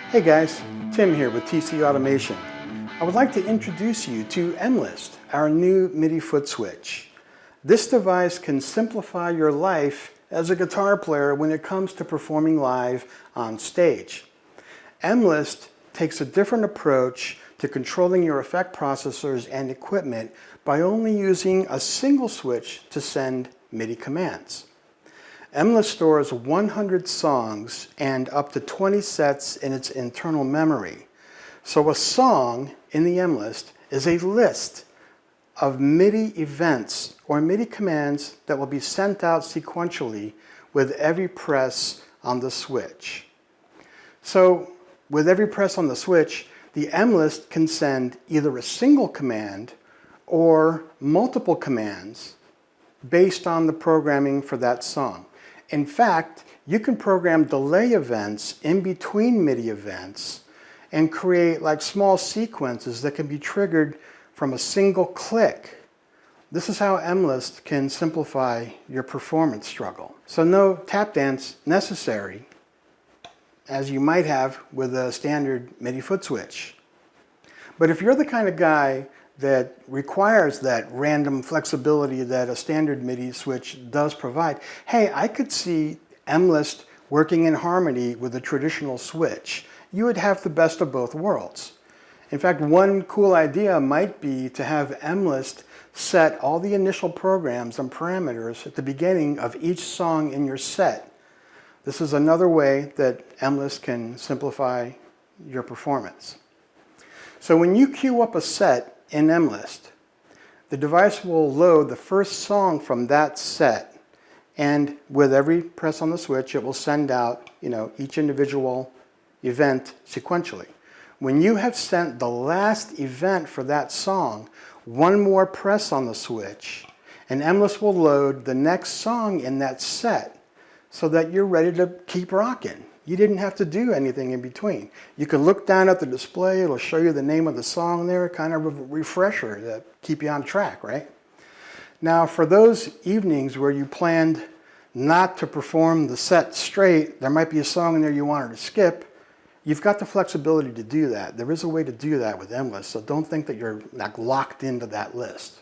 Hey guys, Tim here with TC Automation. I would like to introduce you to MList, our new MIDI foot switch. This device can simplify your life as a guitar player when it comes to performing live on stage. MList takes a different approach to controlling your effect processors and equipment by only using a single switch to send MIDI commands. MList stores 100 songs and up to 20 sets in its internal memory. So a song in the MList is a list of MIDI events or MIDI commands that will be sent out sequentially with every press on the switch. So with every press on the switch, the MList can send either a single command or multiple commands based on the programming for that song. In fact, you can program delay events in between MIDI events and create like small sequences that can be triggered from a single click. This is how MList can simplify your performance struggle. So no tap dance necessary, as you might have with a standard MIDI foot switch. But if you're the kind of guy that requires that random flexibility that a standard MIDI switch does provide, hey, I could see MList working in harmony with a traditional switch. You would have the best of both worlds. In fact, one cool idea might be to have MList set all the initial programs and parameters at the beginning of each song in your set. This is another way that MList can simplify your performance. So when you queue up a set in MList, the device will load the first song from that set, and with every press on the switch, it will send out, each individual event sequentially. When you have sent the last event for that song, one more press on the switch, and MList will load the next song in that set so that you're ready to keep rocking. You didn't have to do anything in between. You can look down at the display, it'll show you the name of the song there, kind of a refresher to keep you on track, right? Now, for those evenings where you planned not to perform the set straight, there might be a song in there you wanted to skip, you've got the flexibility to do that. There is a way to do that with MList, so don't think that you're like locked into that list.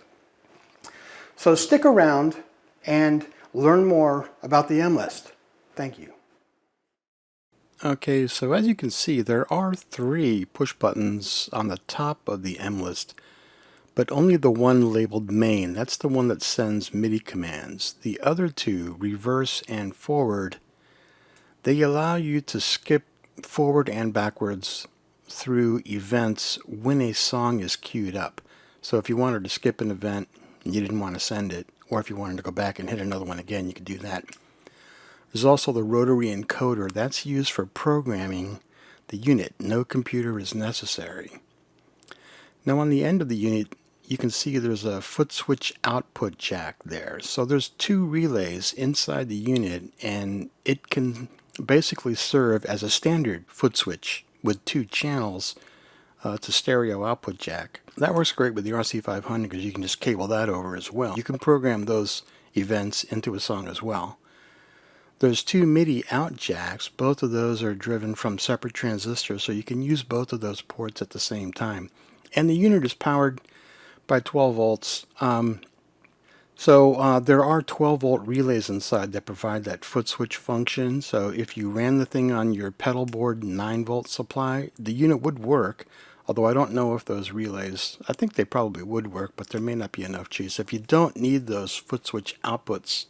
So stick around and learn more about the MList. Thank you. Okay, so as you can see, there are 3 push buttons on the top of the MList, but only the one labeled main. That's the one that sends MIDI commands. The other 2, reverse and forward, they allow you to skip forward and backwards through events when a song is queued up. So if you wanted to skip an event and you didn't want to send it, or if you wanted to go back and hit another one again, you could do that. There's also the rotary encoder. That's used for programming the unit. No computer is necessary. Now on the end of the unit, you can see there's a foot switch output jack there. So there's 2 relays inside the unit, and it can basically serve as a standard foot switch with 2 channels to stereo output jack. That works great with the RC500 because you can just cable that over as well. You can program those events into a song as well. There's 2 MIDI out jacks. Both of those are driven from separate transistors, so you can use both of those ports at the same time. And the unit is powered by 12 volts. There are 12 volt relays inside that provide that foot switch function. So if you ran the thing on your pedal board 9 volt supply, the unit would work. Although I don't know if those relays, I think they probably would work, but there may not be enough juice. If you don't need those foot switch outputs,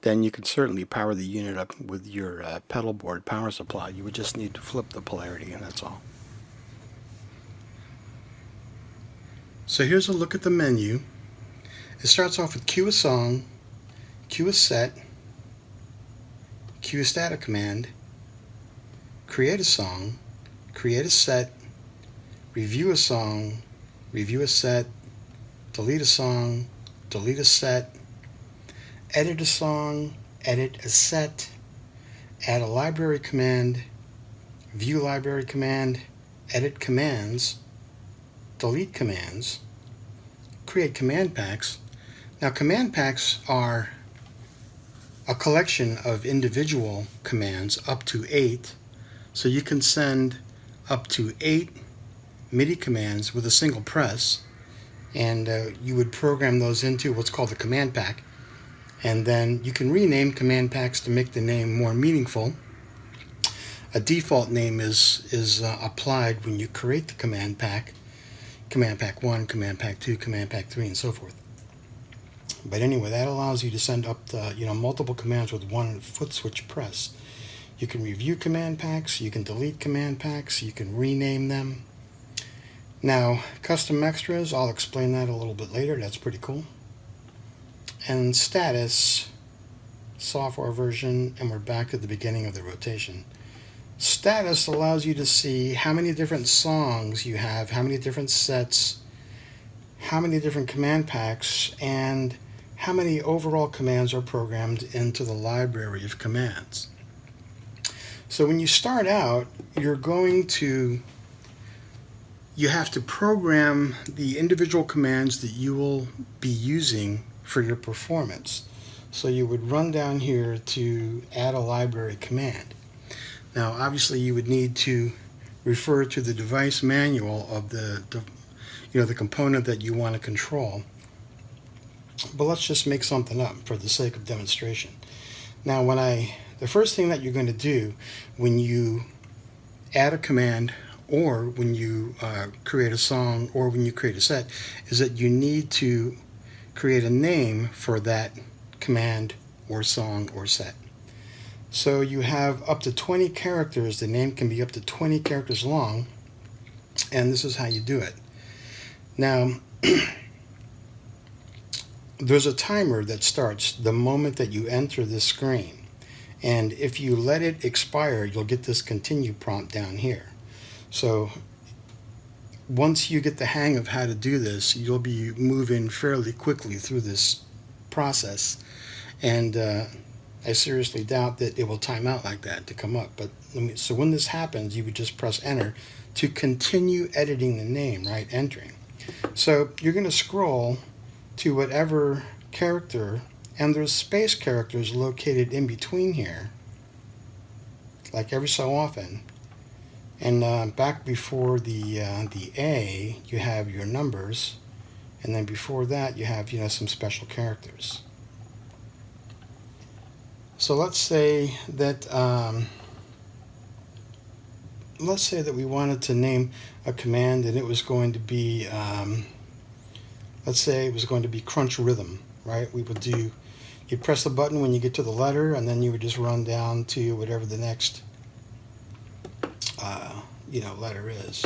then you can certainly power the unit up with your pedal board power supply. You would just need to flip the polarity, and that's all. So here's a look at the menu. It starts off with cue a song, cue a set, cue a static command, create a song, create a set, review a song, review a set, delete a song, delete a set, edit a song, edit a set, add a library command, view library command, edit commands, delete commands, create command packs. Now command packs are a collection of individual commands up to 8. So you can send up to 8 MIDI commands with a single press, and you would program those into what's called the command pack. And then you can rename command packs to make the name more meaningful. A default name is applied when you create the command pack 1, command pack 2, command pack 3, and so forth. But anyway, that allows you to send up the, multiple commands with one foot switch press. You can review command packs, you can delete command packs, you can rename them. Now, custom extras, I'll explain that a little bit later. That's pretty cool. And status, software version, and we're back to the beginning of the rotation. Status allows you to see how many different songs you have, how many different sets, how many different command packs, and how many overall commands are programmed into the library of commands. So when you start out, you have to program the individual commands that you will be using for your performance. So you would run down here to add a library command. Now obviously you would need to refer to the device manual of the component that you want to control. But let's just make something up for the sake of demonstration. Now the first thing that you're going to do when you add a command, or when you create a song, or when you create a set, is that you need to create a name for that command or song or set. So you have up to 20 characters. The name can be up to 20 characters long, and this is how you do it. Now, there's a timer that starts the moment that you enter this screen, and if you let it expire, you'll get this continue prompt down here. So once you get the hang of how to do this, you'll be moving fairly quickly through this process, and I seriously doubt that it will time out like that to come up. But so when this happens, you would just press enter to continue editing the name, right? Entering. So you're going to scroll to whatever character, and there's space characters located in between here, like every so often. And back before the A, you have your numbers, and then before that you have some special characters. So let's say that we wanted to name a command, and it was going to be let's say it was going to be crunch rhythm, right? You'd press the button when you get to the letter, and then you would just run down to whatever the next letter is.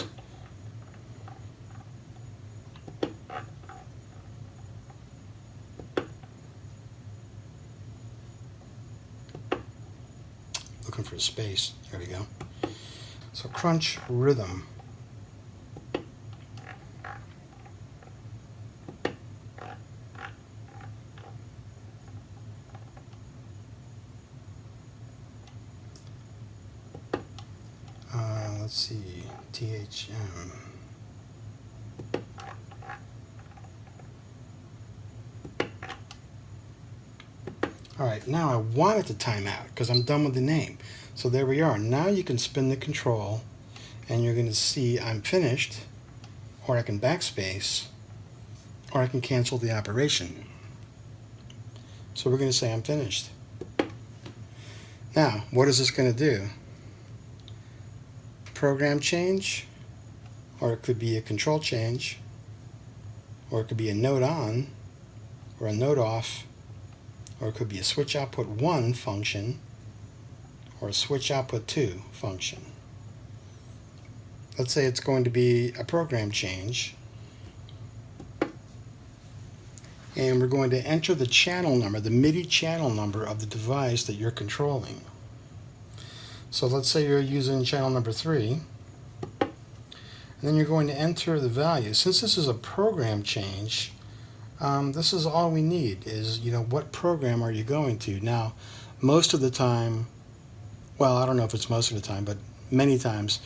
Looking for a space. There we go. So crunch rhythm. Let's see, THM. All right, now I want it to time out because I'm done with the name. So there we are. Now you can spin the control, and you're going to see I'm finished, or I can backspace, or I can cancel the operation. So we're going to say I'm finished. Now, what is this going to do? Program change, or it could be a control change, or it could be a note on, or a note off, or it could be a switch output 1 function, or a switch output 2 function. Let's say it's going to be a program change, and we're going to enter the channel number, the MIDI channel number of the device that you're controlling. So let's say you're using channel number 3, and then you're going to enter the value. Since this is a program change, this is all we need is, what program are you going to? Now, most of the time, well, I don't know if it's most of the time, but many times,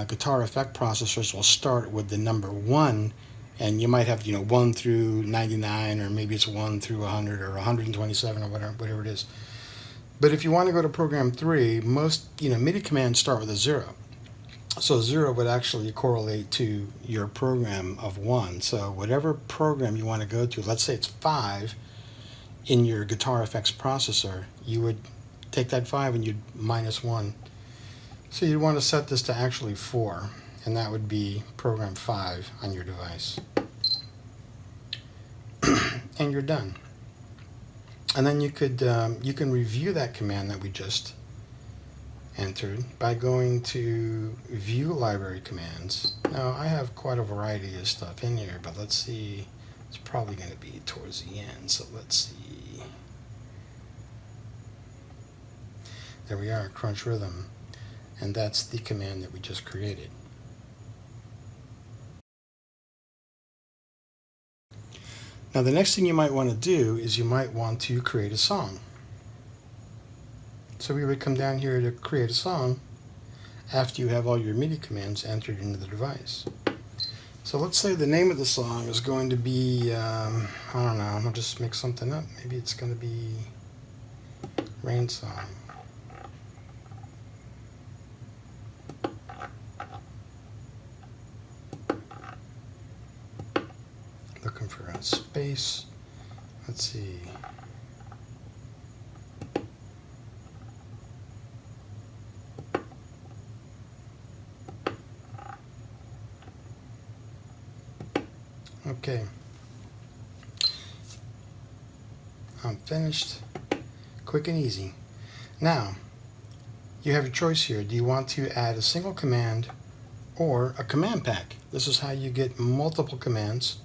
guitar effect processors will start with the number 1, and you might have, 1 through 99, or maybe it's 1 through 100 or 127 or whatever it is. But if you want to go to program 3, most MIDI commands start with a 0. So 0 would actually correlate to your program of 1. So whatever program you want to go to, let's say it's 5 in your Guitar Effects processor, you would take that 5 and you'd minus 1. So you'd want to set this to actually 4, and that would be program 5 on your device. And you're done. And then you can review that command that we just entered by going to View Library Commands. Now I have quite a variety of stuff in here, but let's see. It's probably going to be towards the end, so let's see. There we are, Crunch Rhythm, and that's the command that we just created. Now the next thing you might want to do is you might want to create a song. So we would come down here to create a song after you have all your MIDI commands entered into the device. So let's say the name of the song is going to be, I don't know, I'll just make something up. Maybe it's going to be Rain Song. Looking for a space. Let's see. Okay. I'm finished. Quick and easy. Now, you have your choice here. Do you want to add a single command or a command pack? This is how you get multiple commands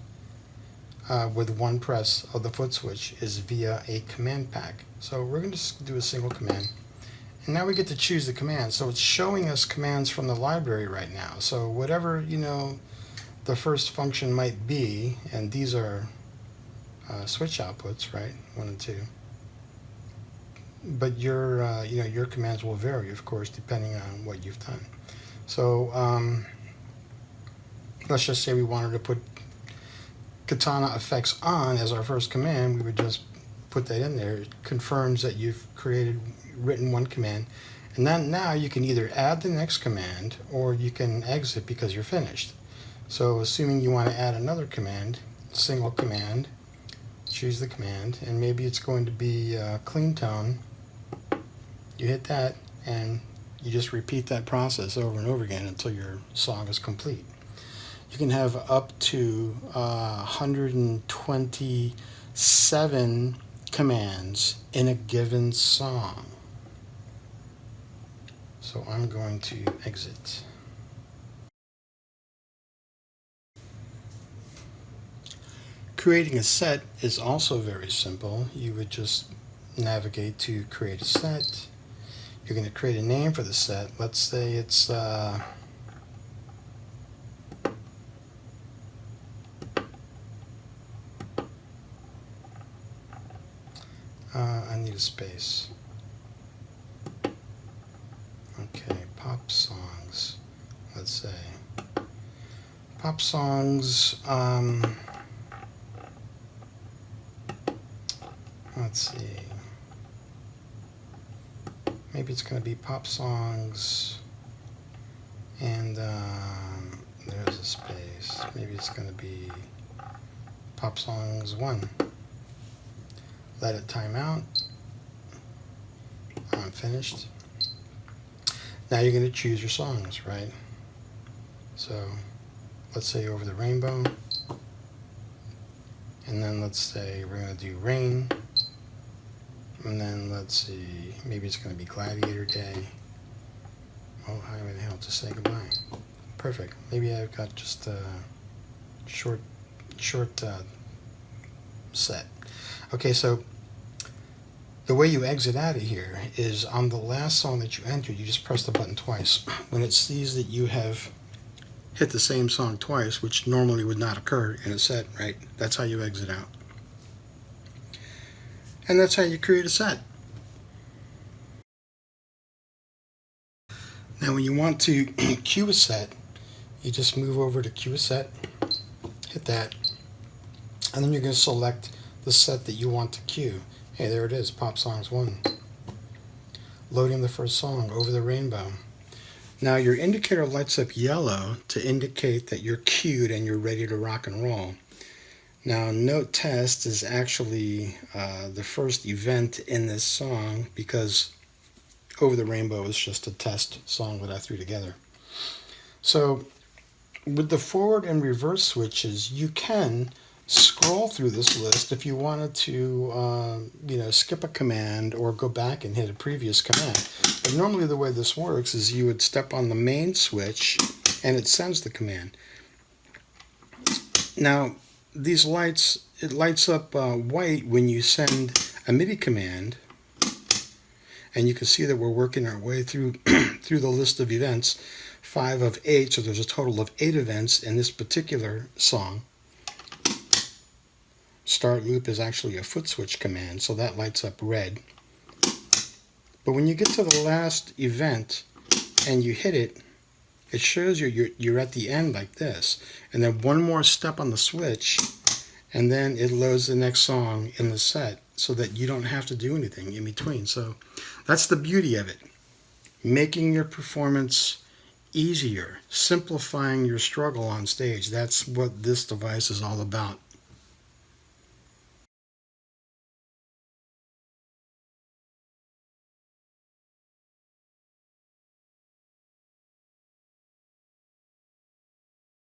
with one press of the foot switch, is via a command pack. So we're going to just do a single command. And now we get to choose the command. So it's showing us commands from the library right now. So whatever, the first function might be, and these are switch outputs, right? 1 and 2. But your commands will vary, of course, depending on what you've done. So let's just say we wanted to put Katana Effects on as our first command. We would just put that in there. It confirms that you've written one command, and then now you can either add the next command or you can exit because you're finished. So assuming you want to add another command, single command, choose the command, and maybe it's going to be clean tone. You hit that and you just repeat that process over and over again until your song is complete. You can have up to 127 commands in a given song. So I'm going to exit. Creating a set is also very simple. You would just navigate to create a set. You're going to create a name for the set. Let's say it's I need a space. Okay, pop songs. Let's say pop songs. Let's see. Maybe it's going to be pop songs, and there's a space. Maybe it's going to be pop songs 1. Let it time out. I'm finished. Now you're going to choose your songs, right? So let's say Over the Rainbow, and then let's say we're going to do Rain. And then let's see, maybe it's going to be Gladiator Day. Oh, how the hell to say goodbye? Perfect. Maybe I've got just a short set. Okay, so the way you exit out of here is on the last song that you entered, you just press the button twice. When it sees that you have hit the same song twice, which normally would not occur in a set, right? That's how you exit out. And that's how you create a set. Now when you want to cue a set, you just move over to cue a set, hit that, and then you're going to select the set that you want to cue. Hey, there it is, Pop Songs 1. loading the first song, Over the Rainbow. Now your indicator lights up yellow to indicate that you're cued and you're ready to rock and roll. Now note test is actually the first event in this song because Over the Rainbow is just a test song that I threw together. So with the forward and reverse switches, you can scroll through this list if you wanted to skip a command or go back and hit a previous command. But normally the way this works is you would step on the main switch and it sends the command. Now these lights, it lights up white when you send a Midi command, and you can see that we're working our way through through the list of events, 5 of 8, so there's a total of 8 events in this particular song. Start loop is actually a foot switch command, so that lights up red. But when you get to the last event and you hit it, it shows you're at the end like this. And then one more step on the switch, and then it loads the next song in the set so that you don't have to do anything in between. So that's the beauty of it. Making your performance easier, simplifying your struggle on stage. That's what this device is all about.